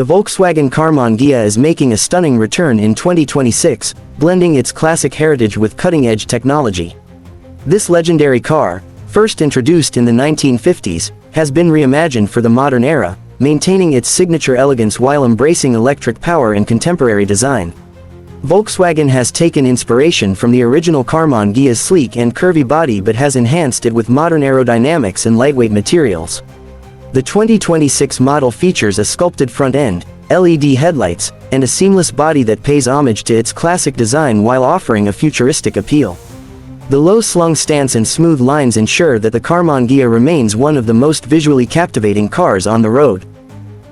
The Volkswagen Karmann Ghia is making a stunning return in 2026, blending its classic heritage with cutting-edge technology. This legendary car, first introduced in the 1950s, has been reimagined for the modern era, maintaining its signature elegance while embracing electric power and contemporary design. Volkswagen has taken inspiration from the original Karmann Ghia's sleek and curvy body but has enhanced it with modern aerodynamics and lightweight materials. The 2026 model features a sculpted front end, LED headlights, and a seamless body that pays homage to its classic design while offering a futuristic appeal. The low-slung stance and smooth lines ensure that the Karmann Ghia remains one of the most visually captivating cars on the road.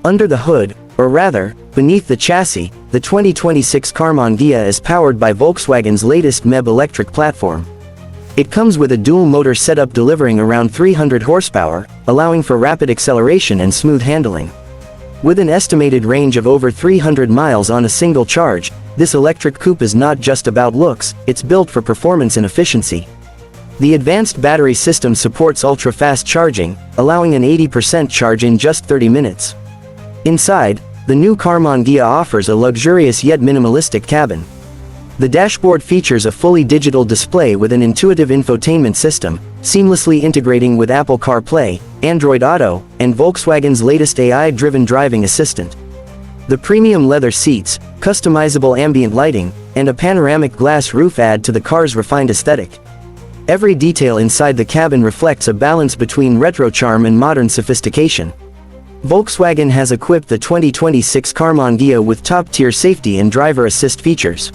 Under the hood, or rather, beneath the chassis, the 2026 Karmann Ghia is powered by Volkswagen's latest MEB electric platform. It comes with a dual-motor setup delivering around 300 horsepower, allowing for rapid acceleration and smooth handling. With an estimated range of over 300 miles on a single charge, this electric coupe is not just about looks, it's built for performance and efficiency. The advanced battery system supports ultra-fast charging, allowing an 80% charge in just 30 minutes. Inside, the new Karmann Ghia offers a luxurious yet minimalistic cabin. The dashboard features a fully digital display with an intuitive infotainment system, seamlessly integrating with Apple CarPlay, Android Auto, and Volkswagen's latest AI-driven driving assistant. The premium leather seats, customizable ambient lighting, and a panoramic glass roof add to the car's refined aesthetic. Every detail inside the cabin reflects a balance between retro charm and modern sophistication. Volkswagen has equipped the 2026 Karmann Ghia with top-tier safety and driver assist features.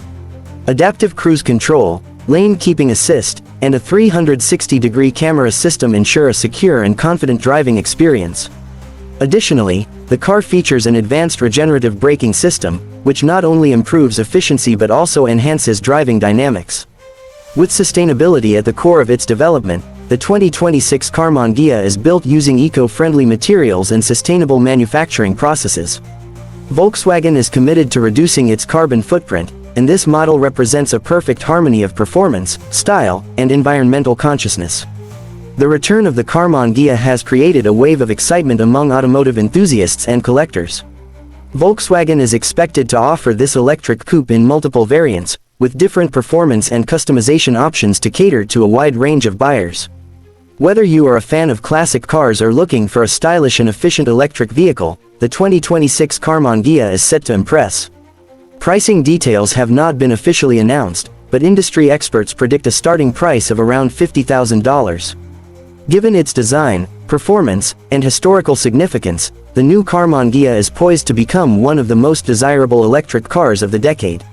Adaptive cruise control, lane keeping assist, and a 360-degree camera system ensure a secure and confident driving experience. Additionally, the car features an advanced regenerative braking system, which not only improves efficiency but also enhances driving dynamics. With sustainability at the core of its development, the 2026 Karmann Ghia is built using eco-friendly materials and sustainable manufacturing processes. Volkswagen is committed to reducing its carbon footprint, and this model represents a perfect harmony of performance, style, and environmental consciousness. The return of the Karmann Ghia has created a wave of excitement among automotive enthusiasts and collectors. Volkswagen is expected to offer this electric coupe in multiple variants, with different performance and customization options to cater to a wide range of buyers. Whether you are a fan of classic cars or looking for a stylish and efficient electric vehicle, the 2026 Karmann Ghia is set to impress. Pricing details have not been officially announced, but industry experts predict a starting price of around $50,000. Given its design, performance, and historical significance, the new Karmann Ghia is poised to become one of the most desirable electric cars of the decade.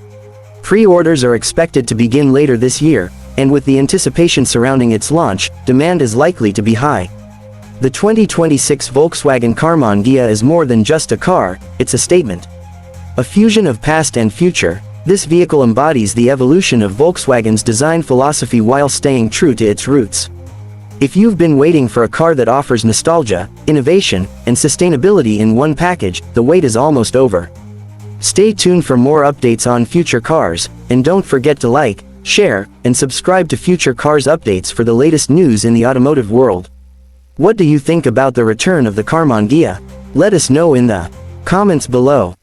Pre-orders are expected to begin later this year, and with the anticipation surrounding its launch, demand is likely to be high. The 2026 Volkswagen Karmann Ghia is more than just a car, it's a statement. A fusion of past and future, this vehicle embodies the evolution of Volkswagen's design philosophy while staying true to its roots. If you've been waiting for a car that offers nostalgia, innovation, and sustainability in one package, the wait is almost over. Stay tuned for more updates on future cars, and don't forget to like, share, and subscribe to Future Cars updates for the latest news in the automotive world. What do you think about the return of the Karmann Ghia? Let us know in the comments below.